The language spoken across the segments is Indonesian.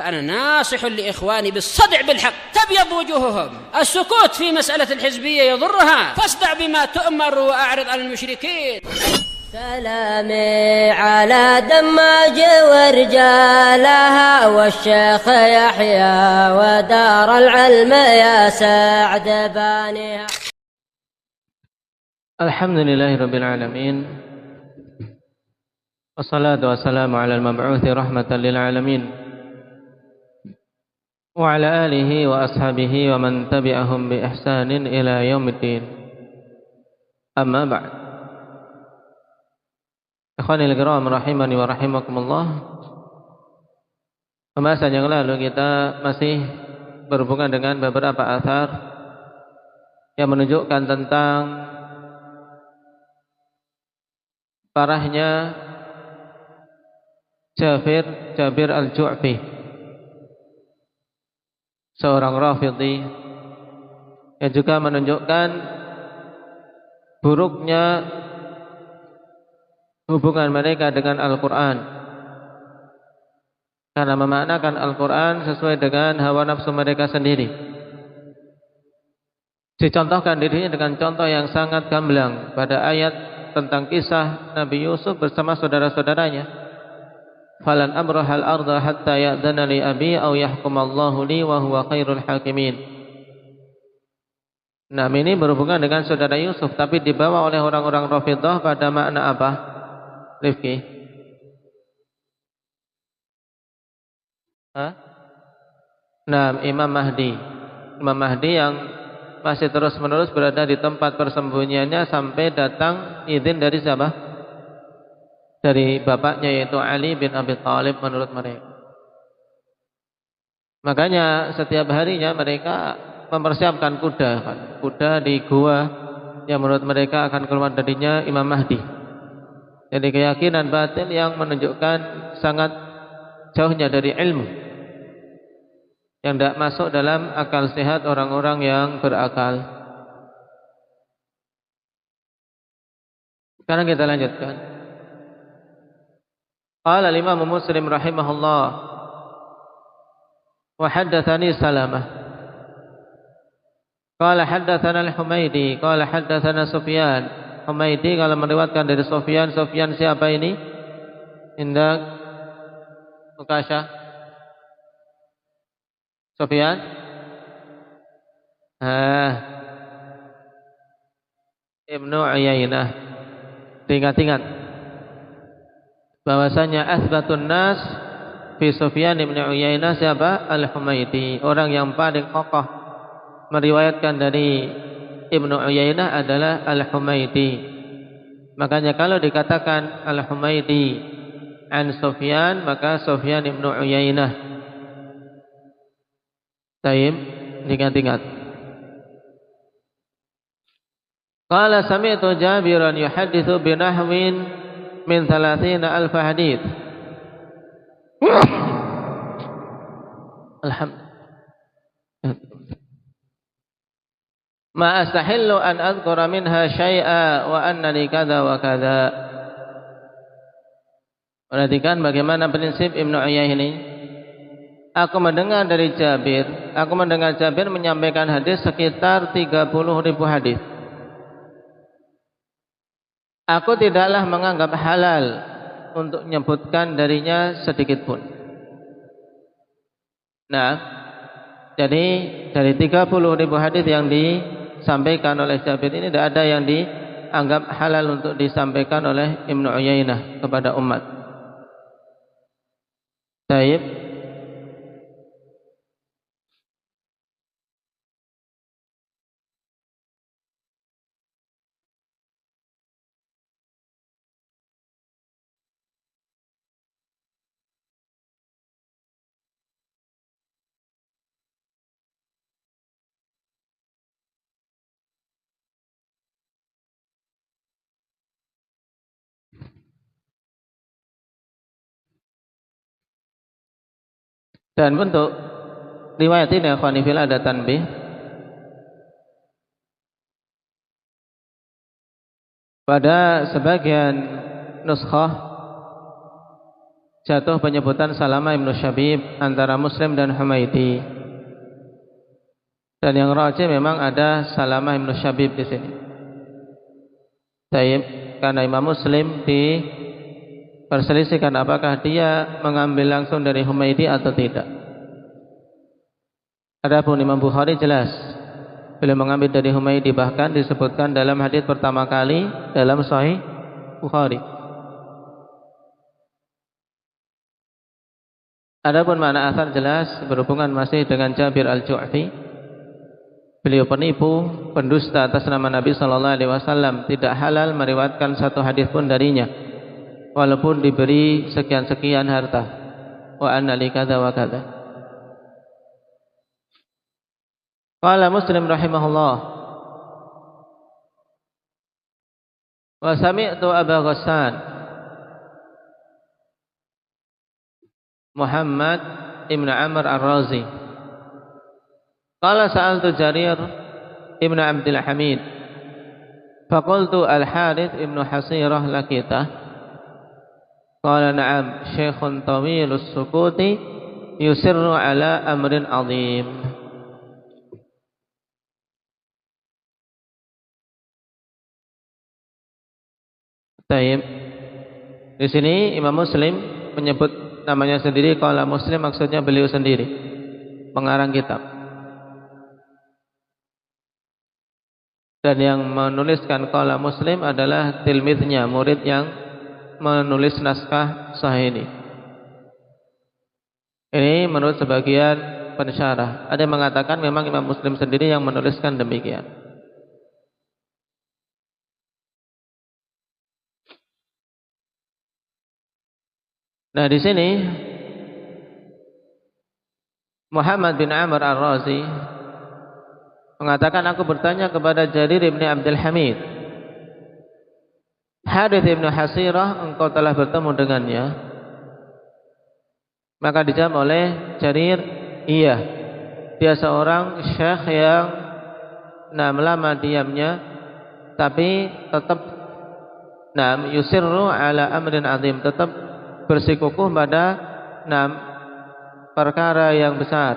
فأنا ناصح لإخواني بالصدع بالحق تبيض وجوههم. السكوت في مسألة الحزبية يضرها، فاصدع بما تؤمر وأعرض عن المشركين. سلامي على دماج ورجالها والشيخ يحيى ودار العلم يا سعد بانيها. الحمد لله رب العالمين والصلاة والسلام على المبعوث رحمة للعالمين وعلى آله وأصحابه ومن تبعهم بإحسان إلى يوم الدين. أما بعد. Ikhwanil kiram rahimani wa rahimakumullah. Pembahasan yang lalu kita masih berhubungan dengan beberapa athar yang menunjukkan tentang parahnya Jabir al-Ju'fi, seorang Rafidhi, yang juga menunjukkan buruknya hubungan mereka dengan Al-Quran, karena memaknakan Al-Quran sesuai dengan hawa nafsu mereka sendiri. Dicontohkan dirinya dengan contoh yang sangat gamblang pada ayat tentang kisah Nabi Yusuf bersama saudara-saudaranya. Falan abrahal arda hatta ya'dana li abi aw yahkumallahu li wa huwa khairul hakimin. Nah, ini berhubungan dengan saudara Yusuf, tapi dibawa oleh orang-orang Rafidhah pada makna apa? Rifki? Nah, Imam Mahdi yang masih terus-menerus berada di tempat persembunyiannya sampai datang izin dari siapa? Dari bapaknya, yaitu Ali bin Abi Thalib menurut mereka. Makanya setiap harinya mereka mempersiapkan kuda di gua yang menurut mereka akan keluar darinya Imam Mahdi. Jadi keyakinan batin yang menunjukkan sangat jauhnya dari ilmu, yang tidak masuk dalam akal sehat orang-orang yang berakal. Sekarang kita lanjutkan. Qala al-Imam Muslim rahimahullah wa haddatsani Salamah qala haddatsana al-Humaidi qala haddatsana Sufyan. Humaidi kalau meriwayatkan dari Sufyan siapa ini? Indak Ukasha. Sufyan? Ibnu Uyainah. Ingat-ingat bahwasanya asbatun nas fi Sufyan ibn Uyainah siapa? Al-Humaidi. Orang yang paling kokoh meriwayatkan dari Ibnu Uyainah adalah Al-Humaidi. Makanya kalau dikatakan Al-Humaidi an Sufyan, maka Sufyan ibn Uyainah. Taib, ingat-ingat. Qala sami'tu Jabiran yuhaddithu binahwin min 30,000 hadits. Alhamdulillah. Ma astahillu an adhkura minha syai'a wa annani kadza wa kadza. Perhatikan bagaimana prinsip Ibnu Uyainah ini. Aku mendengar Jabir menyampaikan hadis sekitar 30.000 hadis. Aku tidaklah menganggap halal untuk menyebutkan darinya sedikit pun. Nah, jadi dari 30.000 hadis yang disampaikan oleh Jabir ini, tidak ada yang dianggap halal untuk disampaikan oleh Ibnu Uyainah kepada umat. Baik. Dan bentuk riwayat ini akhwanifillah ada tanbih. Pada sebagian nuskhah jatuh penyebutan Salamah ibnu Syabib antara Muslim dan Humaidi. Dan yang rajih memang ada Salamah ibnu Syabib di sini. Taib, karena Imam Muslim diperselisihkan apakah dia mengambil langsung dari Humaidi atau tidak. Adapun Imam Bukhari jelas beliau mengambil dari Humaidi, bahkan disebutkan dalam hadis pertama kali dalam Sahih Bukhari. Adapun makna asar jelas berhubungan masih dengan Jabir al-Ju'fi. Beliau penipu, pendusta atas nama Nabi sallallahu alaihi wasallam, tidak halal meriwayatkan satu hadis pun darinya walaupun diberi sekian-sekian harta. Wa anna li kadza wa kadza. Qala Muslim rahimahullah, wa sami'tu Abu Ghassan Muhammad ibn Amr ar-Razi qala sa'altu Jarir ibn Abdul Hamid faqultu al-Harith ibn Hasirah lakita qala na'am syekhun tawilus sukuti yusirru ala amrin azim. Taib. Di sini Imam Muslim menyebut namanya sendiri. Qala Muslim maksudnya beliau sendiri, pengarang kitab. Dan yang menuliskan qala Muslim adalah tilmidnya, murid yang menulis naskah sahih ini. Ini menurut sebagian pensyarah. Ada yang mengatakan memang Imam Muslim sendiri yang menuliskan demikian. Nah, di sini Muhammad bin Amr ar-Razi mengatakan, aku bertanya kepada Jarir bin Abdul Hamid, Harith bin Hasirah engkau telah bertemu dengannya? Maka dijawab oleh Jarir, iya, dia seorang syekh yang lama diamnya tapi tetap yusirru ala amrin azim, tetap bersikukuh pada perkara yang besar,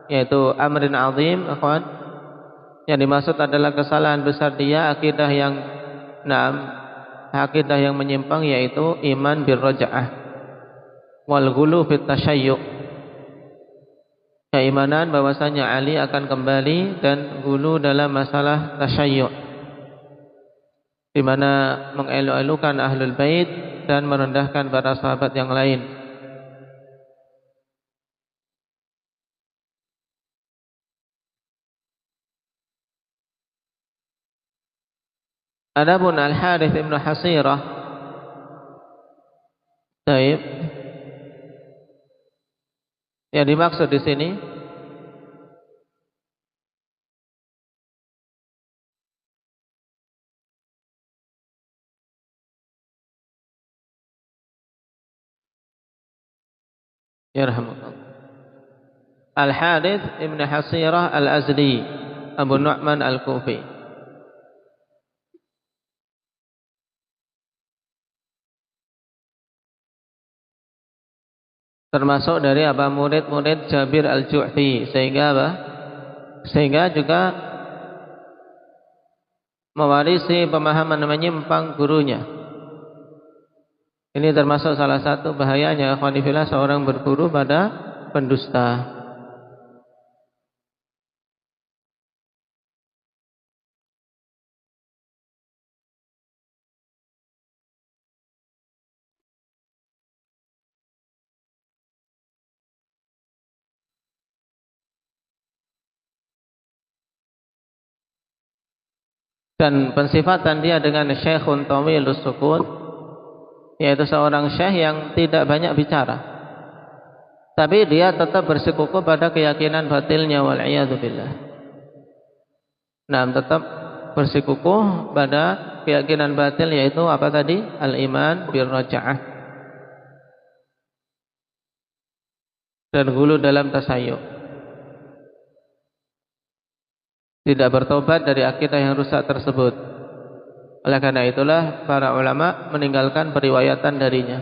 yaitu amrin azim. Yang dimaksud adalah kesalahan besar dia, akidah yang menyimpang, yaitu iman birraja'ah wal ghulu fit tasyayyu', keimanan bahwasanya Ali akan kembali, dan ghulu dalam masalah tasyayyu', di mana mengelu-elukan ahlul bait dan merendahkan para sahabat yang lain. Adapun Al-Harith ibn Hasirah, taib, yang dimaksud di sini Al-Harith ibn Hasirah al-Azdi Abu Nu'man al-Kufi. Termasuk dari murid-murid Jabir al-Ju'fi, sehingga juga mewarisi pemahaman menyimpang gurunya. Ini termasuk salah satu bahayanya ikhwanifillah seorang berguru pada pendusta. Dan pensifatan dia dengan syekhun tawilus sukut, yaitu seorang syekh yang tidak banyak bicara, tapi dia tetap bersikukuh pada keyakinan batilnya, wal'iyadzubillah. Tetap bersikukuh pada keyakinan batil, yaitu apa tadi? Al-iman birraja'ah dan ghulu dalam tasayyuh. Tidak bertobat dari akidah yang rusak tersebut. Oleh karena itulah para ulama meninggalkan periwayatan darinya.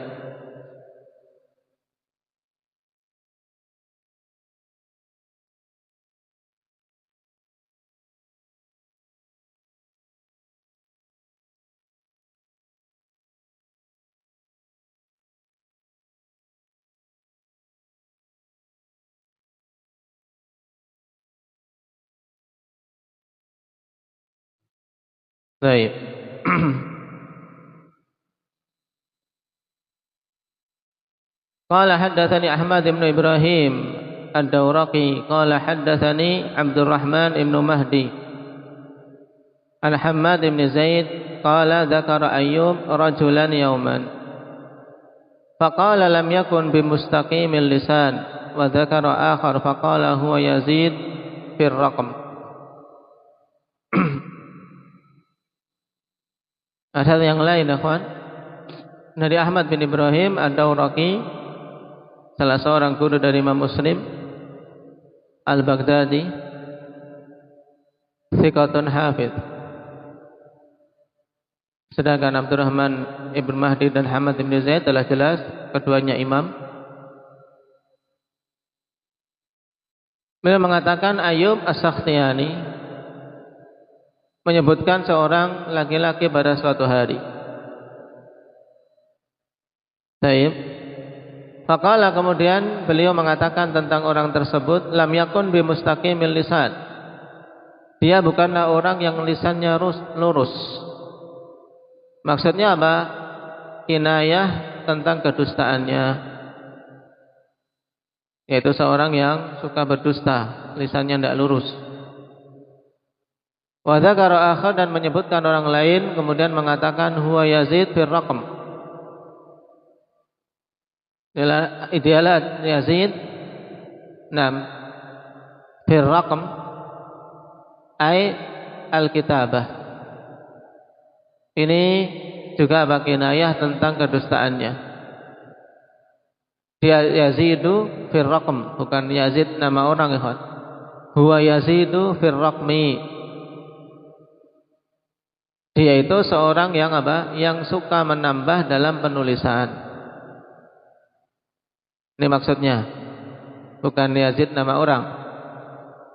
Baik. Qala haddatsani Ahmad bin Ibrahim Ad-Dawraqi qala haddatsani Abdurrahman bin Mahdi an Hammad bin Zaid qala dzakara Ayyub rajulan yawman faqala lam yakun bimustaqimil lisan wa dzakara akhar faqala huwa Yazid fir raqam. Ada yang lain, akhwan, dari Ahmad bin Ibrahim Ad-Dawraqi, salah seorang guru dari Imam Muslim Al-Baghdadi, thiqatun hafidh. Sedangkan Abdurrahman ibn Mahdi dan Hamad bin Zaid telah jelas keduanya imam. Beliau mengatakan Ayyub As-Sakhtiyani menyebutkan seorang laki-laki pada suatu hari. Baik. Faqala, kemudian beliau mengatakan tentang orang tersebut, lam yakun bimustaqimil lisan. Dia bukanlah orang yang lisannya lurus. Maksudnya apa? Kinayah tentang kedustaannya. Yaitu seorang yang suka berdusta, lisannya tidak lurus. Wa dzakara akhar, dan menyebutkan orang lain, kemudian mengatakan huwa Yazid fir raqam. Idealat Yazid fir raqam ay al-kitabah. Ini juga kinayah tentang kedustaannya. Dia Yazidu fir raqam, bukan Yazid nama orang, ikhwan. Huwa Yazidu fir raqmi. Dia itu seorang yang apa? Yang suka menambah dalam penulisan. Ini maksudnya. Bukan Yazid nama orang.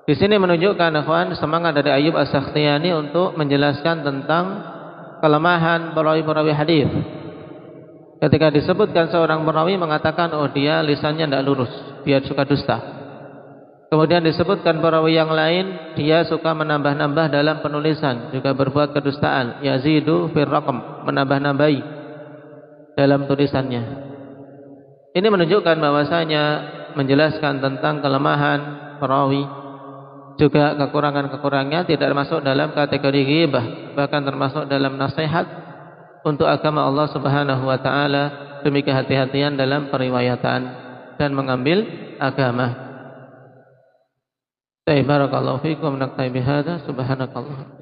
Di sini menunjukkan, ikhwan, semangat dari Ayyub As-Sakhtiyani untuk menjelaskan tentang kelemahan perawi-perawi hadis. Ketika disebutkan seorang perawi mengatakan, oh dia lisannya tidak lurus, dia suka dusta. Kemudian disebutkan perawi yang lain, dia suka menambah-nambah dalam penulisan, juga berbuat kedustaan. Yazidu fir raqam, menambah-nambahi dalam tulisannya. Ini menunjukkan bahwasanya menjelaskan tentang kelemahan perawi, juga kekurangan-kekurangannya tidak termasuk dalam kategori ghibah, bahkan termasuk dalam nasihat untuk agama Allah Subhanahu wa taala, demi kehati-hatian dalam periwayatan dan mengambil agama. Barakallahu fiikum, naktafi bihadza, subhanakallah.